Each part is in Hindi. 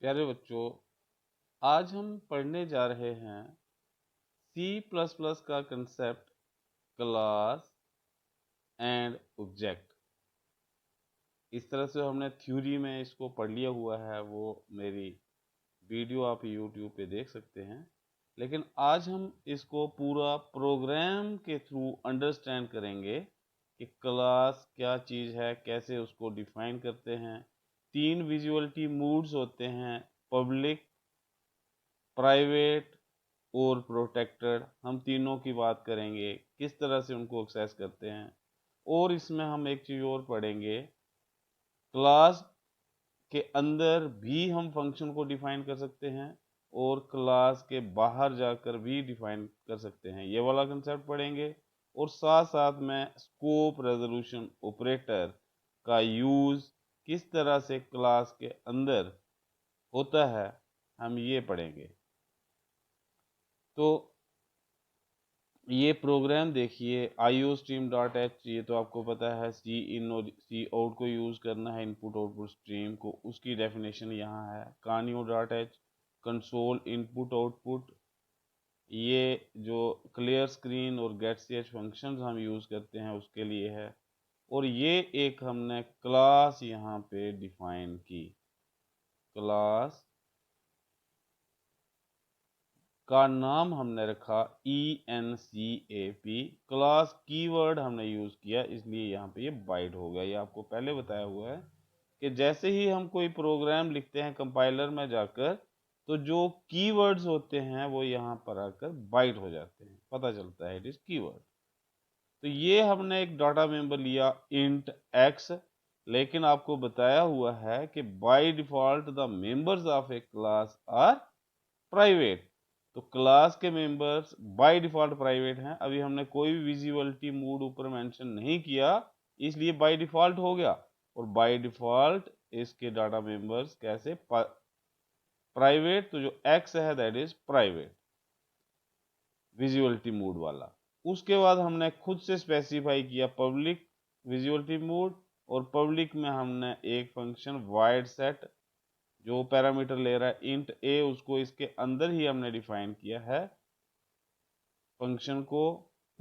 प्यारे बच्चों, आज हम पढ़ने जा रहे हैं C++ का कंसेप्ट क्लास एंड ऑब्जेक्ट। इस तरह से हमने थ्योरी में इसको पढ़ लिया हुआ है, वो मेरी वीडियो आप YouTube पे देख सकते हैं। लेकिन आज हम इसको पूरा प्रोग्राम के थ्रू अंडरस्टैंड करेंगे कि क्लास क्या चीज़ है, कैसे उसको डिफाइन करते हैं। 3 विजुअलिटी मूड्स होते हैं, पब्लिक, प्राइवेट और प्रोटेक्टेड। हम तीनों की बात करेंगे, किस तरह से उनको एक्सेस करते हैं। और इसमें हम एक चीज़ और पढ़ेंगे, क्लास के अंदर भी हम फंक्शन को डिफाइन कर सकते हैं और क्लास के बाहर जाकर भी डिफाइन कर सकते हैं। ये वाला कंसेप्ट पढ़ेंगे और साथ साथ में स्कोप रेजोल्यूशन ऑपरेटर का यूज़ किस तरह से क्लास के अंदर होता है, हम ये पढ़ेंगे। तो ये प्रोग्राम देखिए, iostream.h, ये तो आपको पता है सी इन और सी आउट को यूज़ करना है, इनपुट आउटपुट स्ट्रीम को, उसकी डेफिनेशन यहाँ है। canio.h कंसोल इनपुट आउटपुट, ये जो क्लियर स्क्रीन और getch फंक्शंस हम यूज़ करते हैं उसके लिए है। और ये एक हमने क्लास यहाँ पे डिफाइन की, क्लास का नाम हमने रखा ENCAP। क्लास कीवर्ड हमने यूज़ किया, इसलिए यहाँ पे ये बाइट हो गया। ये आपको पहले बताया हुआ है कि जैसे ही हम कोई प्रोग्राम लिखते हैं कंपाइलर में जाकर, तो जो कीवर्ड्स होते हैं वो यहाँ पर आकर बाइट हो जाते हैं, पता चलता है इट इज़ कीवर्ड। तो ये हमने एक डाटा मेंबर लिया इंट x, लेकिन आपको बताया हुआ है कि by default the members of a class are private. तो क्लास के मेंबर्स बाय डिफॉल्ट प्राइवेट हैं। अभी हमने कोई भी विजिबिलिटी मूड ऊपर मेंशन नहीं किया, इसलिए बाय डिफॉल्ट हो गया। और बाय डिफॉल्ट इसके डाटा मेंबर्स कैसे प्राइवेट, तो जो x है that is private visuality mood वाला। उसके बाद हमने खुद से स्पेसिफाई किया पब्लिक विजुअलिटी मूड, और पब्लिक में हमने एक फंक्शन वाइड सेट जो पैरामीटर ले रहा है इंट a, उसको इसके अंदर ही हमने डिफाइन किया है फंक्शन को।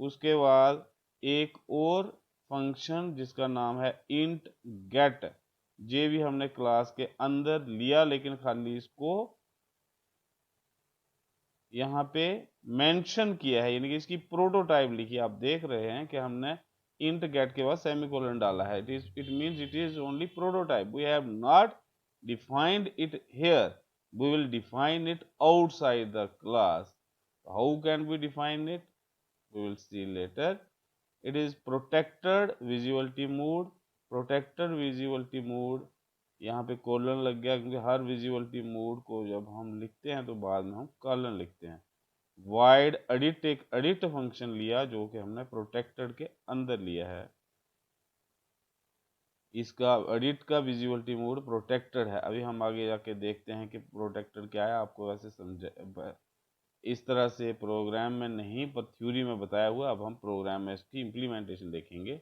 उसके बाद एक और फंक्शन जिसका नाम है इंट गेट, ये भी हमने क्लास के अंदर लिया, लेकिन खाली इसको यहाँ पे मेंशन किया है, यानी कि इसकी प्रोटोटाइप लिखी। आप देख रहे हैं कि हमने इंट गेट के बाद सेमीकोलन डाला है। It means it is only prototype, we have not defined it here, we will define it outside the class. How can we define it, we will see later. It is protected visibility mode। protected visibility mode, यहाँ पे कोलन लग गया क्योंकि हर विजिबिलिटी मोड को जब हम लिखते हैं तो बाद में हम कॉलन लिखते हैं। वाइड एडिट, एक एडिट फंक्शन लिया जो कि हमने प्रोटेक्टेड के अंदर लिया है। इसका एडिट का विजिबिलिटी मोड प्रोटेक्टेड है। अभी हम आगे जाके देखते हैं कि प्रोटेक्टेड क्या है, आपको वैसे समझे इस तरह से प्रोग्राम में नहीं पर थ्योरी में बताया हुआ। अब हम प्रोग्राम में इसकी इम्प्लीमेंटेशन देखेंगे।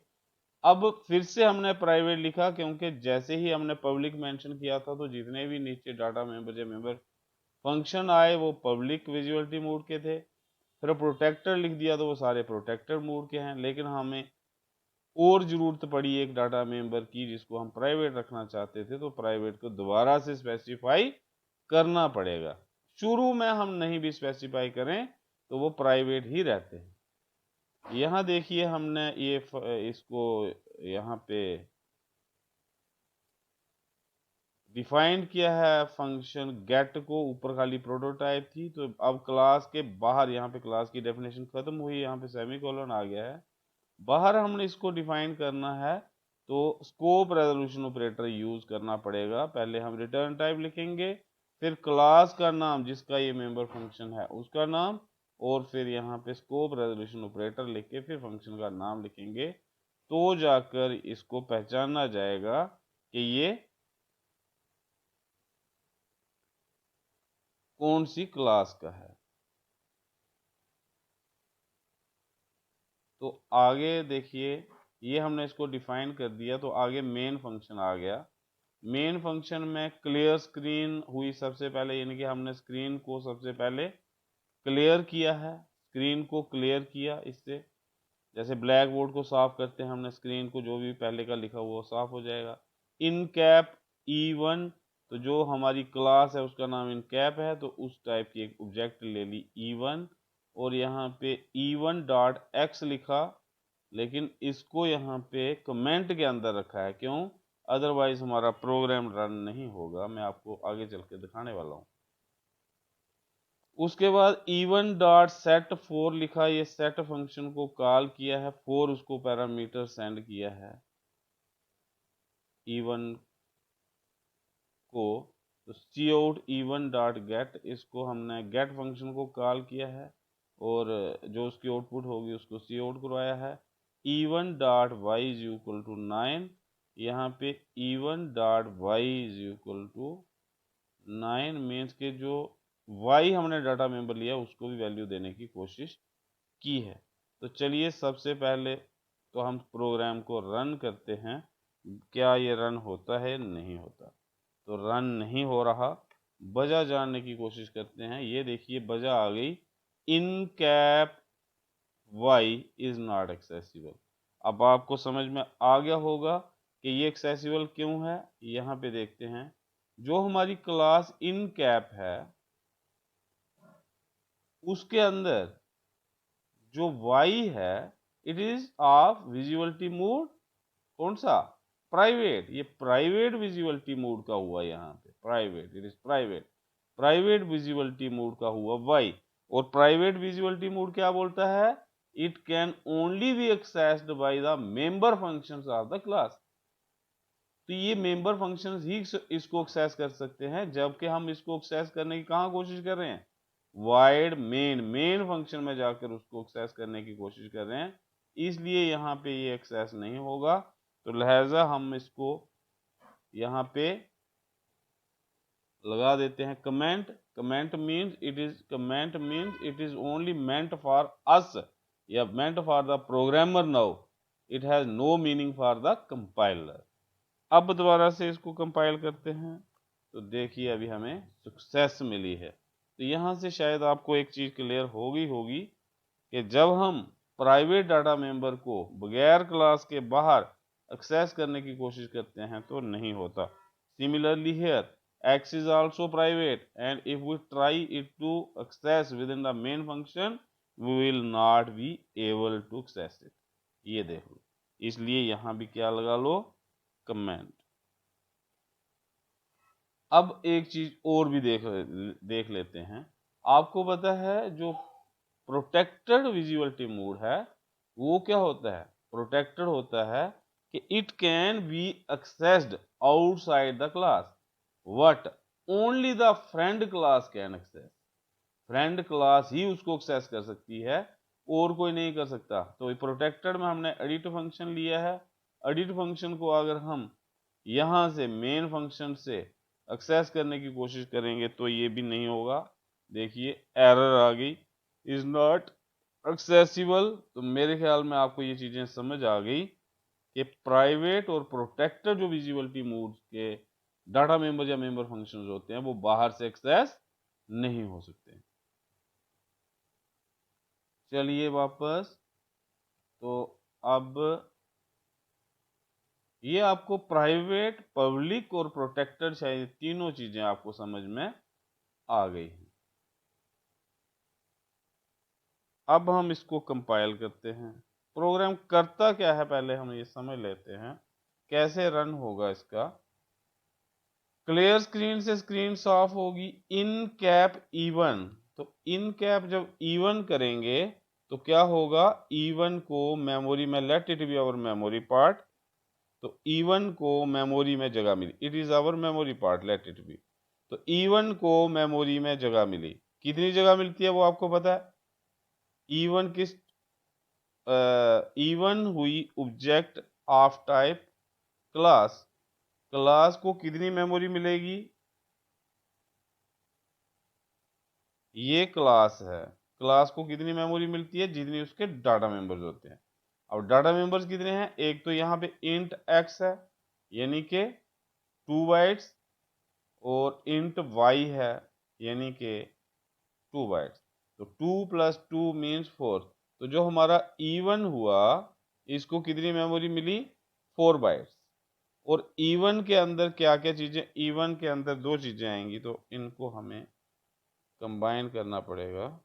अब फिर से हमने प्राइवेट लिखा क्योंकि जैसे ही हमने पब्लिक मेंशन किया था तो जितने भी नीचे डाटा मेंबर या मेंबर फंक्शन आए वो पब्लिक विजुअलिटी मोड के थे। फिर प्रोटेक्टर लिख दिया तो वो सारे प्रोटेक्टर मोड के हैं। लेकिन हमें और जरूरत पड़ी एक डाटा मेंबर की जिसको हम प्राइवेट रखना चाहते थे, तो प्राइवेट को दोबारा से स्पेसिफाई करना पड़ेगा। शुरू में हम नहीं भी स्पेसिफाई करें तो वो प्राइवेट ही रहते हैं। यहाँ देखिए हमने ये इसको यहाँ पे डिफाइन किया है फंक्शन गेट को, ऊपर खाली प्रोटोटाइप थी। तो अब क्लास के बाहर, यहाँ पे क्लास की डेफिनेशन खत्म हुई, यहाँ पे सेमीकोलन आ गया है। बाहर हमने इसको डिफाइन करना है तो स्कोप रेजोल्यूशन ऑपरेटर यूज करना पड़ेगा। पहले हम रिटर्न टाइप लिखेंगे, फिर क्लास का नाम जिसका ये मेंबर फंक्शन है उसका नाम, और फिर यहाँ पे स्कोप रेजोल्यूशन ऑपरेटर लिख के फिर फंक्शन का नाम लिखेंगे। तो जाकर इसको पहचाना जाएगा कि ये कौन सी क्लास का है। तो आगे देखिए, ये हमने इसको डिफाइन कर दिया तो आगे मेन फंक्शन आ गया। मेन फंक्शन में क्लियर स्क्रीन हुई सबसे पहले, यानी कि हमने स्क्रीन को सबसे पहले क्लियर किया है, स्क्रीन को क्लियर किया। इससे जैसे ब्लैक बोर्ड को साफ करते हैं हमने, स्क्रीन को जो भी पहले का लिखा हुआ साफ हो जाएगा। इन कैप E1, तो जो हमारी क्लास है उसका नाम इन कैप है, तो उस टाइप की एक ऑब्जेक्ट ले ली E1, और यहाँ पे E1 डॉट एक्स लिखा, लेकिन इसको यहाँ पे कमेंट के अंदर रखा है। क्यों? अदरवाइज हमारा प्रोग्राम रन नहीं होगा। मैं आपको आगे चल के दिखाने वाला हूँ। उसके बाद E1 डॉट सेट 4 लिखा, ये सेट फंक्शन को कॉल किया है, 4 उसको पैरामीटर सेंड किया है E1 को। तो cout E1 डॉट गेट, इसको हमने गेट फंक्शन को कॉल किया है, और जो उसकी आउटपुट होगी उसको cout करवाया है। E1 dot y is equal to 9, यहाँ पे E1 dot y is equal to 9 means के जो y हमने डाटा मेंबर लिया उसको भी वैल्यू देने की कोशिश की है। तो चलिए सबसे पहले तो हम प्रोग्राम को रन करते हैं, क्या ये रन होता है नहीं होता। तो रन नहीं हो रहा, वजह जानने की कोशिश करते हैं। ये देखिए वजह आ गई, in cap y is not accessible. अब आपको समझ में आ गया होगा कि ये एक्सेसिबल क्यों है। यहाँ पे देखते हैं, जो हमारी क्लास इन कैप है उसके अंदर जो y है it is of visibility mode, कौन सा? प्राइवेट। ये प्राइवेट विजिबिलिटी मोड का हुआ, यहाँ पे private, it is private visibility mode का हुआ y। और प्राइवेट विजिबिलिटी मोड क्या बोलता है? It can only B accessed by the member functions of the class. तो ये मेंबर फंक्शंस ही इसको एक्सेस कर सकते हैं, जबकि हम इसको एक्सेस करने की कहाँ कोशिश कर रहे हैं? वाइड मेन फंक्शन में जाकर उसको एक्सेस करने की कोशिश कर रहे हैं, इसलिए यहाँ पे ये एक्सेस नहीं होगा। तो लिहाजा हम इसको यहाँ पे लगा देते हैं comment. Comment means it is only meant for us, या meant for the programmer now, it has no meaning for the compiler. अब दोबारा से इसको कंपाइल करते हैं, तो देखिए अभी हमें सक्सेस मिली है। तो यहाँ से शायद आपको एक चीज़ क्लियर होगी कि जब हम प्राइवेट डाटा मेंबर को बगैर क्लास के बाहर एक्सेस करने की कोशिश करते हैं तो नहीं होता। Similarly here x is also private, and if we try it to access within the main function we will not be able to access it। ये देख लो, इसलिए यहाँ भी क्या लगा लो? कमेंट। अब एक चीज और भी देख लेते हैं। आपको पता है जो प्रोटेक्टेड विजिबिलिटी मोड है वो क्या होता है? प्रोटेक्टेड होता है कि it can be accessed outside the class, but only the friend class can access. Friend class ही उसको एक्सेस कर सकती है, और कोई नहीं कर सकता। तो प्रोटेक्टेड में हमने एडिट फंक्शन लिया है। एडिट फंक्शन को अगर हम यहाँ से मेन फंक्शन से एक्सेस करने की कोशिश करेंगे तो ये भी नहीं होगा। देखिए एरर आ गई, इज नॉट एक्सेसिबल। तो मेरे ख्याल में आपको ये चीजें समझ आ गई कि प्राइवेट और प्रोटेक्टेड जो विजिबिलिटी मोड के डाटा मेंबर या मेंबर फंक्शंस होते हैं वो बाहर से एक्सेस नहीं हो सकते। चलिए वापस, तो अब ये आपको प्राइवेट, पब्लिक और प्रोटेक्टेड शायद तीनों चीजें आपको समझ में आ गई हैं। अब हम इसको कंपाइल करते हैं। प्रोग्राम करता क्या है पहले हम ये समझ लेते हैं, कैसे रन होगा इसका। क्लियर स्क्रीन से स्क्रीन साफ होगी, इन कैप E1। तो इन कैप जब E1 करेंगे तो क्या होगा? E1 को मेमोरी में, let it be our memory part, तो E1 को मेमोरी में जगह मिली, it is our memory part, let it be. तो E1 को मेमोरी में जगह मिली। कितनी जगह मिलती है वो आपको पता है? E1 किस E1 हुई object of type class. Class को कितनी मेमोरी मिलेगी? ये क्लास है, क्लास को कितनी मेमोरी मिलती है? जितनी उसके डाटा मेंबर्स होते हैं। अब डाटा मेंबर्स कितने हैं? एक तो यहाँ पे इंट x है, यानी कि 2 बाइट्स और इंट y है यानी कि 2 बाइट्स। तो 2 + 2 मीन्स 4। तो जो हमारा E1 हुआ इसको कितनी मेमोरी मिली? 4 बाइट्स। और E1 के अंदर क्या क्या चीजें? E1 के अंदर दो चीजें आएंगी, तो इनको हमें कंबाइन करना पड़ेगा।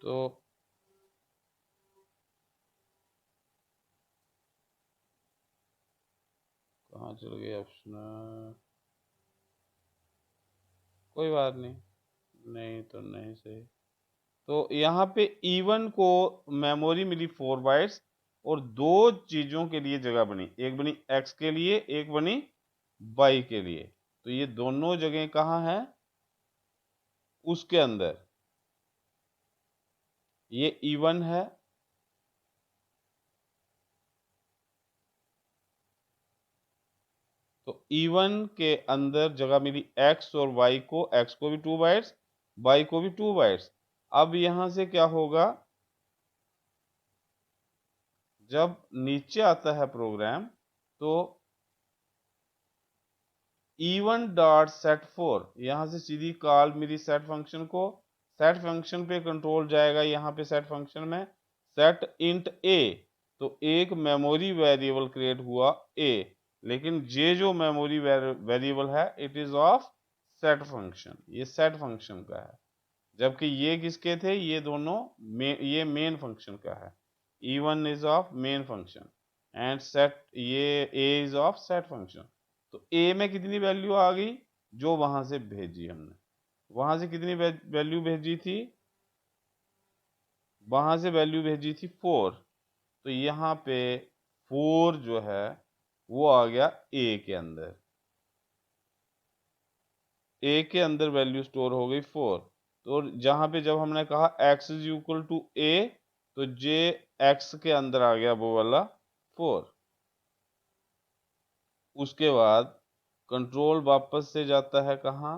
तो कहाँ चल गए ऑप्शन? कोई बात नहीं, नहीं तो नहीं सही। तो यहाँ पे E1 को मेमोरी मिली 4 बाइट्स और दो चीजों के लिए जगह बनी, एक बनी x के लिए, एक बनी y के लिए। तो ये दोनों जगह कहाँ है? उसके अंदर। ये E1 है, तो E1 के अंदर जगह मिली x और y को, x को भी 2 बाइट्स, y को भी 2 बाइट्स। अब यहां से क्या होगा? जब नीचे आता है प्रोग्राम तो E1 डॉट सेट 4, यहां से सीधी कॉल मेरी सेट फंक्शन को, सेट फंक्शन पे कंट्रोल जाएगा यहाँ पे सेट फंक्शन में, सेट इंट a। तो एक मेमोरी वेरिएबल क्रिएट हुआ a, लेकिन ये जो मेमोरी वेरिएबल है it is of set function, ये सेट फंक्शन का है। जबकि ये किसके थे? ये दोनों ये मेन फंक्शन का है। E1 is of main function and set, ये a is of set function. तो a में कितनी वैल्यू आ गई? जो वहां से भेजी हमने, वहां से कितनी वैल्यू भेजी थी? वहां से वैल्यू भेजी थी 4। तो यहाँ पे 4 जो है वो आ गया a के अंदर, a के अंदर वैल्यू स्टोर हो गई 4। तो जहां पे जब हमने कहा x is equal to a, तो j x के अंदर आ गया वो वाला 4। उसके बाद कंट्रोल वापस से जाता है कहाँ?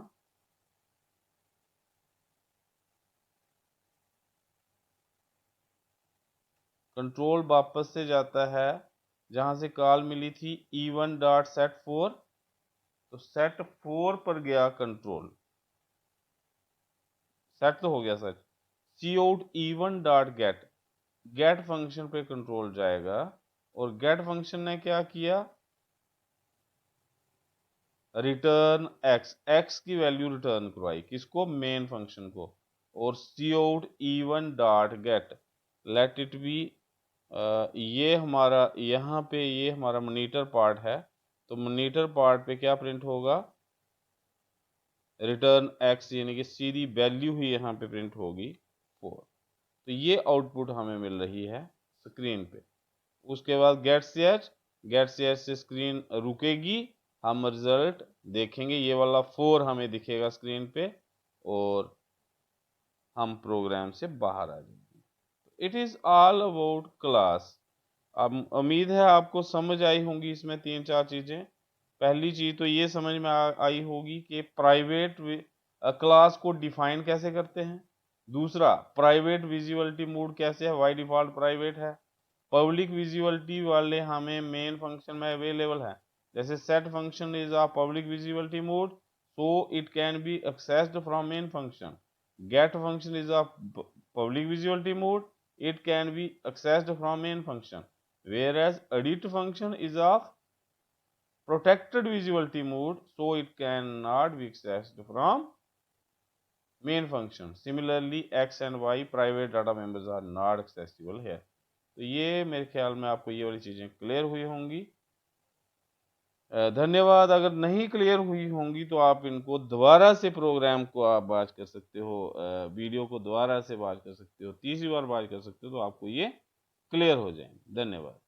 कंट्रोल वापस से जाता है जहां से कॉल मिली थी E1 डॉट सेट 4। तो सेट 4 पर गया कंट्रोल, सेट तो हो गया सच। C out E1 dot get, get function पे कंट्रोल जाएगा और गेट फंक्शन ने क्या किया? रिटर्न x, x की वैल्यू रिटर्न करवाई, किसको? मेन फंक्शन को। और c out E1 dot get, let it be, ये हमारा यहाँ पे ये हमारा मॉनिटर पार्ट है, तो मॉनिटर पार्ट पे क्या प्रिंट होगा? रिटर्न x, यानी कि सीधी वैल्यू ही यहाँ पे प्रिंट होगी 4। तो ये आउटपुट हमें मिल रही है स्क्रीन पे। उसके बाद गेट सीएच, गेट सीएच से स्क्रीन रुकेगी, हम रिजल्ट देखेंगे, ये वाला 4 हमें दिखेगा स्क्रीन पे और हम प्रोग्राम से बाहर आ जाएंगे। It is all about class. अब उम्मीद है आपको समझ आई होंगी इसमें 3-4 चीजें। पहली चीज तो ये समझ में आई होगी कि प्राइवेट क्लास को डिफाइन कैसे करते हैं। दूसरा, प्राइवेट विजुअलिटी मोड कैसे है, बाय डिफॉल्ट प्राइवेट है। पब्लिक विजुअलिटी वाले हमें मेन फंक्शन में अवेलेबल है, जैसे set function is a public visibility mode, so it can be accessed from main function. Get function is a public visibility mode, it can be accessed from main function, whereas edit function is of protected visibility mode, so it cannot be accessed from main function. Similarly, x and y private data members are not accessible here. तो ये मेरे ख्याल में आपको ये वाली चीजें क्लियर हुई होंगी। धन्यवाद। अगर नहीं क्लियर हुई होंगी तो आप इनको दोबारा से प्रोग्राम को आप वॉच कर सकते हो, वीडियो को दोबारा से वॉच कर सकते हो, तीसरी बार वॉच कर सकते हो, तो आपको ये क्लियर हो जाएंगे। धन्यवाद।